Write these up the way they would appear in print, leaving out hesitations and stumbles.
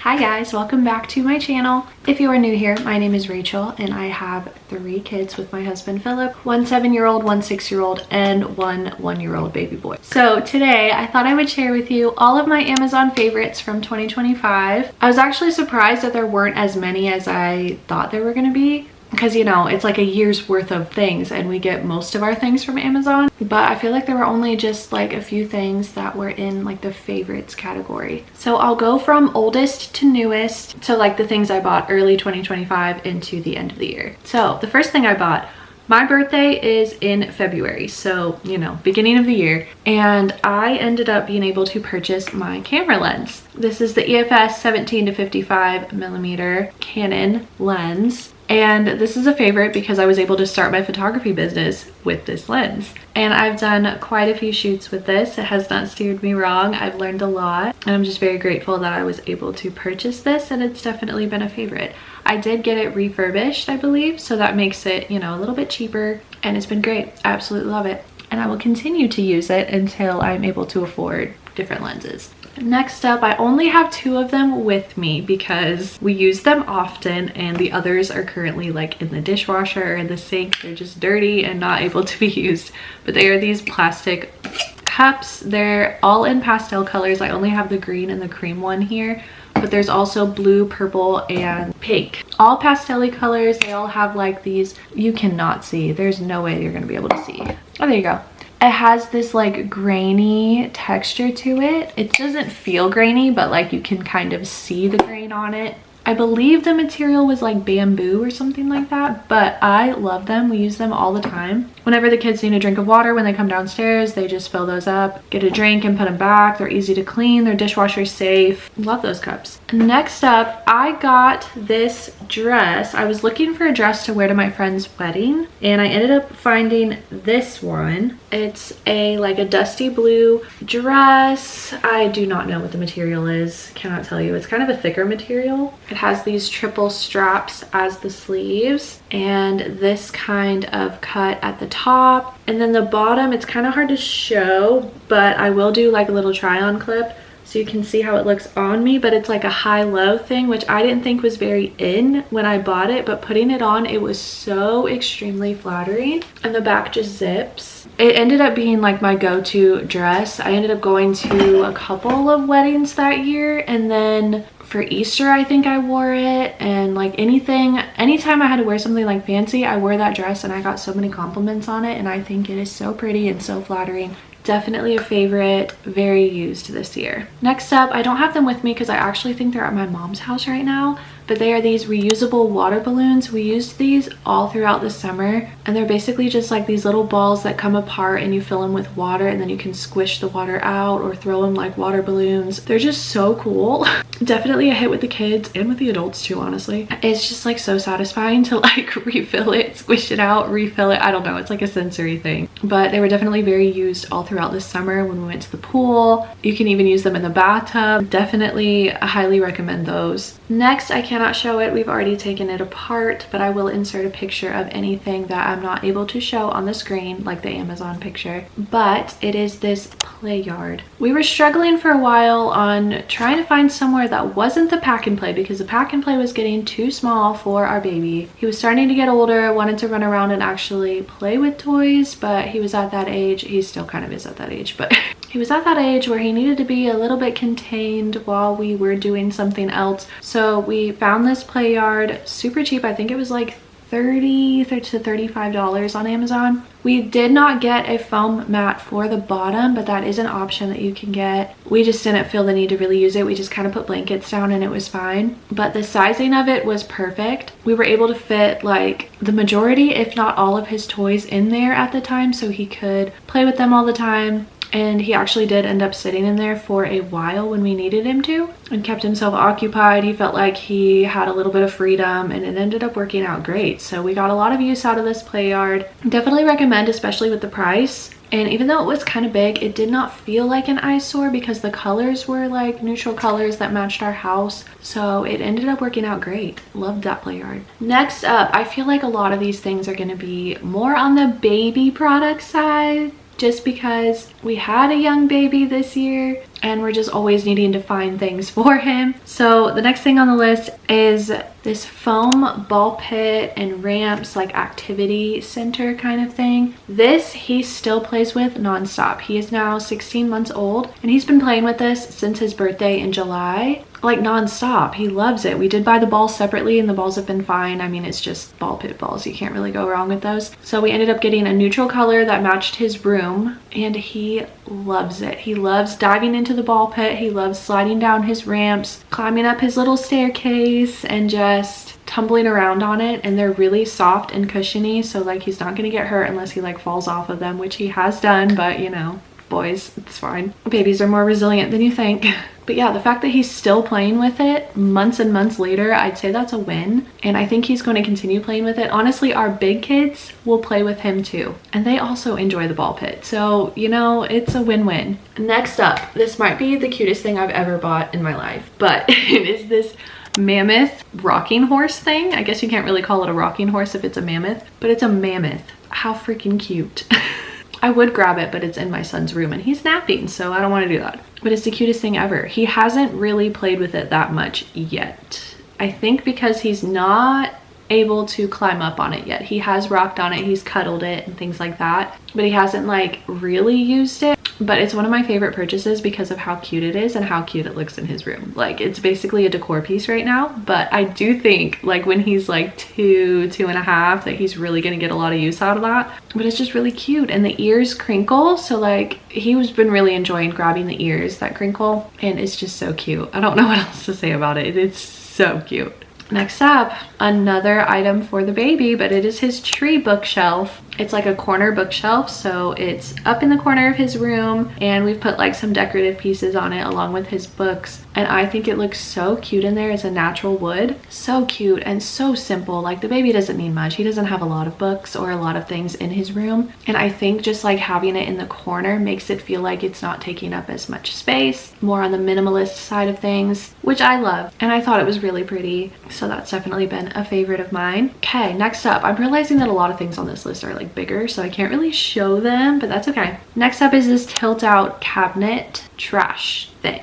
Hi guys, welcome back to my channel. If you are new here, my name is Rachel and I have 3 kids with my husband Philip, 1 7-year-old, 1 6-year-old, and 1 1-year-old baby boy. So today I thought I would share with you all of my Amazon favorites from 2025. I was actually surprised that there weren't as many as I thought there were going to be, because you know, it's like a year's worth of things and we get most of our things from Amazon, but I feel like there were only just like a few things that were in like the favorites category. So I'll go from oldest to newest, so like the things I bought early 2025 into the end of the year. So the first thing I bought, my birthday is in February, so you know, beginning of the year, and I ended up being able to purchase my camera lens. This is the EFS 17 to 55 millimeter Canon lens. And this is a favorite because I was able to start my photography business with this lens. And I've done quite a few shoots with this. It has not steered me wrong. I've learned a lot. And I'm just very grateful that I was able to purchase this, and it's definitely been a favorite. I did get it refurbished, I believe, so that makes it, you know, a little bit cheaper. And it's been great. I absolutely love it. And I will continue to use it until I'm able to afford different lenses. Next up, I only have 2 of them with me because we use them often and the others are currently like in the dishwasher or in the sink. They're just dirty and not able to be used. But they are these plastic cups. They're all in pastel colors. I only have the green and the cream one here, but there's also blue, purple, and pink. All pastel-y colors. They all have like these, you cannot see. There's no way you're gonna be able to see. Oh, there you go. It has this like grainy texture to it. It doesn't feel grainy, but like you can kind of see the grain on it. I believe the material was like bamboo or something like that, but I love them. We use them all the time. Whenever the kids need a drink of water when they come downstairs, they just fill those up, get a drink and put them back. They're easy to clean. They're dishwasher safe. Love those cups. Next up, I got this dress. I was looking for a dress to wear to my friend's wedding and I ended up finding this one. It's like a dusty blue dress. I do not know what the material is. Cannot tell you. It's kind of a thicker material. It has these triple straps as the sleeves and this kind of cut at the top, and then the bottom, it's kind of hard to show, but I will do like a little try-on clip so you can see how it looks on me. But it's like a high-low thing, which I didn't think was very in when I bought it, but putting it on, it was so extremely flattering. And the back just zips. It ended up being like my go-to dress. I ended up going to a couple of weddings that year, and then for Easter I think I wore it, and like anytime I had to wear something like fancy, I wore that dress and I got so many compliments on it, and I think it is so pretty and so flattering. Definitely a favorite, very used this year. Next up, I don't have them with me because I actually think they're at my mom's house right now, but they are these reusable water balloons. We used these all throughout the summer, and they're basically just like these little balls that come apart and you fill them with water, and then you can squish the water out or throw them like water balloons. They're just so cool. Definitely a hit with the kids and with the adults too, honestly. It's just like so satisfying to like refill it, squish it out, refill it. I don't know, it's like a sensory thing. But they were definitely very used all throughout the summer when we went to the pool. You can even use them in the bathtub. Definitely highly recommend those. Next, I cannot show it. We've already taken it apart, but I will insert a picture of anything that I'm not able to show on the screen, like the Amazon picture. But it is this play yard. We were struggling for a while on trying to find somewhere that wasn't the pack and play, because the pack and play was getting too small for our baby. He was starting to get older, wanted to run around and actually play with toys, but he was at that age, he still kind of is at that age, but he was at that age where he needed to be a little bit contained while we were doing something else. So we found this play yard super cheap. I think it was like $30 to $35 on Amazon. We did not get a foam mat for the bottom, but that is an option that you can get. We just didn't feel the need to really use it. We just kind of put blankets down and it was fine. But the sizing of it was perfect. We were able to fit like the majority, if not all of his toys in there at the time, so he could play with them all the time. And he actually did end up sitting in there for a while when we needed him to, and kept himself occupied. He felt like he had a little bit of freedom, and it ended up working out great. So we got a lot of use out of this play yard. Definitely recommend, especially with the price. And even though it was kind of big, it did not feel like an eyesore because the colors were like neutral colors that matched our house. So it ended up working out great. Loved that play yard. Next up, I feel like a lot of these things are going to be more on the baby product side, just because we had a young baby this year. and we're just always needing to find things for him. So the next thing on the list is this foam ball pit and ramps, like activity center kind of thing. This he still plays with nonstop. He is now 16 months old and he's been playing with this since his birthday in July, like nonstop. He loves it. We did buy the balls separately and the balls have been fine. I mean, it's just ball pit balls. You can't really go wrong with those. So we ended up getting a neutral color that matched his room and he loves it. He loves diving into the ball pit. He loves sliding down his ramps, climbing up his little staircase, and just tumbling around on it. And they're really soft and cushiony, so like he's not gonna get hurt unless he like falls off of them, which he has done, but you know, boys, it's fine. Babies are more resilient than you think. But yeah, the fact that he's still playing with it months and months later, I'd say that's a win. And I think he's going to continue playing with it. Honestly, our big kids will play with him too. And they also enjoy the ball pit. So, you know, it's a win-win. Next up, this might be the cutest thing I've ever bought in my life, but it is this mammoth rocking horse thing. I guess you can't really call it a rocking horse if it's a mammoth, but it's a mammoth. How freaking cute. I would grab it, but it's in my son's room and he's napping, so I don't want to do that. But it's the cutest thing ever. He hasn't really played with it that much yet. I think because he's not able to climb up on it yet. He has rocked on it, he's cuddled it and things like that, but he hasn't like really used it. But it's one of my favorite purchases because of how cute it is and how cute it looks in his room. Like, it's basically a decor piece right now, but I do think like when he's like 2.5 that he's really gonna get a lot of use out of that. But it's just really cute, and the ears crinkle, so like he's been really enjoying grabbing the ears that crinkle, and it's just so cute. I don't know what else to say about it. It's so cute. Next up, another item for the baby, but it is his tree bookshelf. It's like a corner bookshelf, so it's up in the corner of his room, and we've put like some decorative pieces on it along with his books, and I think it looks so cute in there. It's a natural wood. So cute and so simple. Like, the baby doesn't need much. He doesn't have a lot of books or a lot of things in his room, and I think just like having it in the corner makes it feel like it's not taking up as much space, more on the minimalist side of things, which I love, and I thought it was really pretty, so that's definitely been a favorite of mine. Okay, next up, I'm realizing that a lot of things on this list are like bigger, so I can't really show them, but that's okay. Next up is this tilt out cabinet trash thing.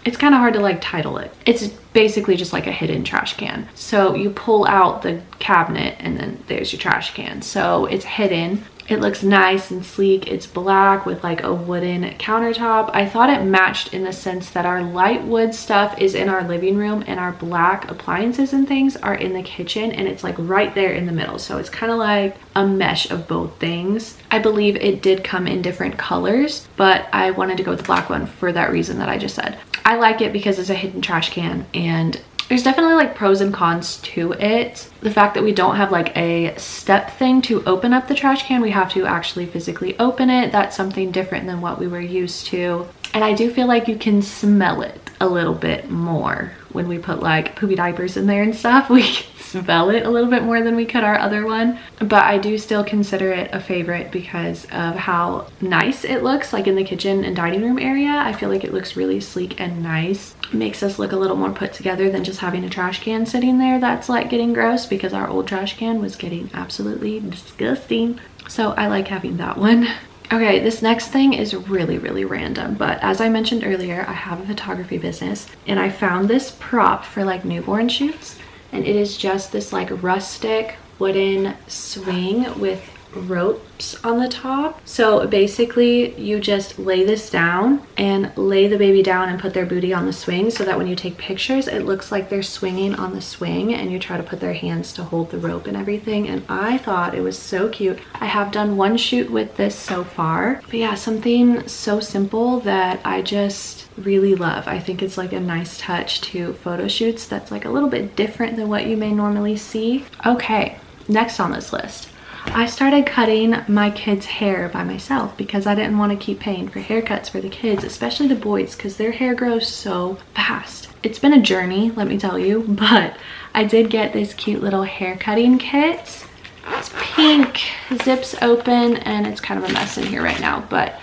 It's kind of hard to like title it. It's basically just like a hidden trash can. So you pull out the cabinet and then there's your trash can. So it's hidden. It looks nice and sleek. It's black with like a wooden countertop. I thought it matched in the sense that our light wood stuff is in our living room and our black appliances and things are in the kitchen, and it's like right there in the middle. So it's kind of like a mesh of both things. I believe it did come in different colors, but I wanted to go with the black one for that reason that I just said. I like it because it's a hidden trash can, and there's definitely like pros and cons to it. The fact that we don't have like a step thing to open up the trash can, we have to actually physically open it. That's something different than what we were used to. And I do feel like you can smell it a little bit more when we put like poopy diapers in there and stuff. We can smell it a little bit more than we could our other one. But I do still consider it a favorite because of how nice it looks, like in the kitchen and dining room area. I feel like it looks really sleek and nice. It makes us look a little more put together than just having a trash can sitting there that's like getting gross, because our old trash can was getting absolutely disgusting. So I like having that one. Okay, this next thing is really, really random, but as I mentioned earlier, I have a photography business and I found this prop for like newborn shoots, and it is just this like rustic wooden swing with ropes on the top. So basically you just lay this down and lay the baby down and put their booty on the swing, so that when you take pictures it looks like they're swinging on the swing, and you try to put their hands to hold the rope and everything. And I thought it was so cute. I have done one shoot with this so far, but yeah, something so simple that I just really love. I think it's like a nice touch to photo shoots that's like a little bit different than what you may normally see. Okay, next on this list, I started cutting my kids' hair by myself because I didn't want to keep paying for haircuts for the kids, especially the boys, because their hair grows so fast. It's been a journey, let me tell you, but I did get this cute little hair cutting kit. It's pink, zips open, and it's kind of a mess in here right now, but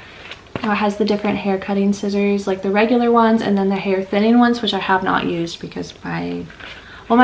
it has the different hair cutting scissors, like the regular ones, and then the hair thinning ones, which I have not used because my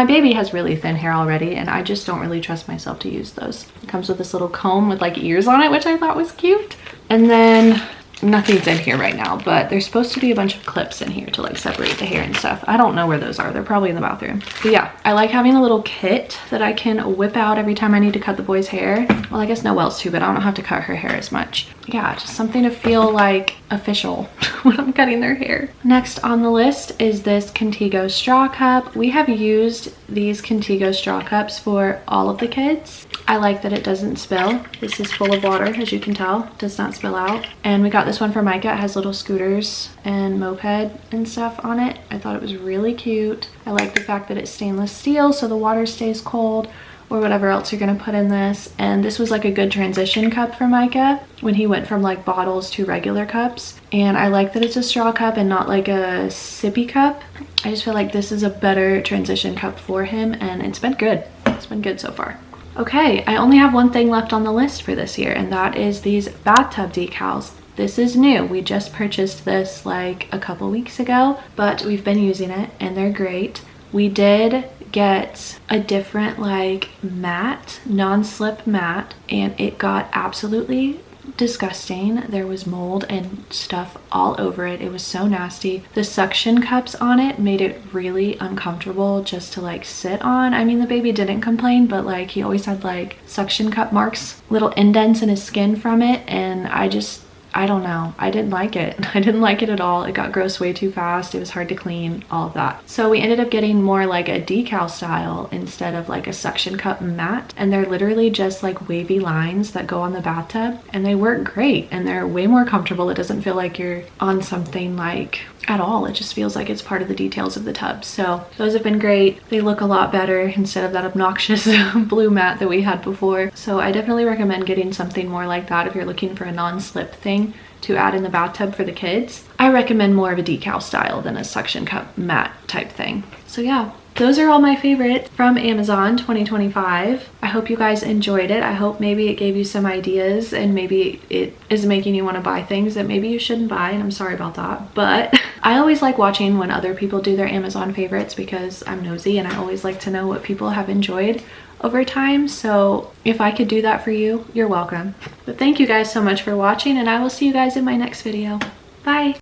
baby has really thin hair already, and I just don't really trust myself to use those. It comes with this little comb with like ears on it, which I thought was cute. And then nothing's in here right now, but there's supposed to be a bunch of clips in here to like separate the hair and stuff. I don't know where those are. They're probably in the bathroom. But yeah, I like having a little kit that I can whip out every time I need to cut the boy's hair. Well, I guess Noelle's too, but I don't have to cut her hair as much. Yeah, just something to feel like official when I'm cutting their hair. Next on the list is this Contigo straw cup. We have used these Contigo straw cups for all of the kids. I like that it doesn't spill. This is full of water, as you can tell. It does not spill out. And we got this one for Micah. It has little scooters and moped and stuff on it. I thought it was really cute. I like the fact that it's stainless steel, so the water stays cold, or whatever else you're gonna put in this. And this was like a good transition cup for Micah when he went from like bottles to regular cups. And I like that it's a straw cup and not like a sippy cup. I just feel like this is a better transition cup for him, and it's been good. It's been good so far. Okay, I only have one thing left on the list for this year, and that is these bathtub decals. This is new. We just purchased this like a couple weeks ago, but we've been using it and they're great. We did get a different like matte, non-slip matte, and it got absolutely disgusting. There was mold and stuff all over it. It was so nasty. The suction cups on it made it really uncomfortable just to like sit on. I mean, the baby didn't complain, but like he always had like suction cup marks, little indents in his skin from it, and I don't know. I didn't like it. I didn't like it at all. It got gross way too fast. It was hard to clean, all of that. So we ended up getting more like a decal style instead of like a suction cup matte. And they're literally just like wavy lines that go on the bathtub, and they work great and they're way more comfortable. It doesn't feel like you're on something like at all. It just feels like it's part of the details of the tub. So those have been great. They look a lot better instead of that obnoxious blue mat that we had before. So I definitely recommend getting something more like that if you're looking for a non-slip thing to add in the bathtub for the kids. I recommend more of a decal style than a suction cup matte type thing. So yeah, those are all my favorites from Amazon 2025. I hope you guys enjoyed it. I hope maybe it gave you some ideas, and maybe it is making you want to buy things that maybe you shouldn't buy, and I'm sorry about that. But I always like watching when other people do their Amazon favorites because I'm nosy and I always like to know what people have enjoyed over time. So if I could do that for you, you're welcome. But thank you guys so much for watching, and I will see you guys in my next video. Bye.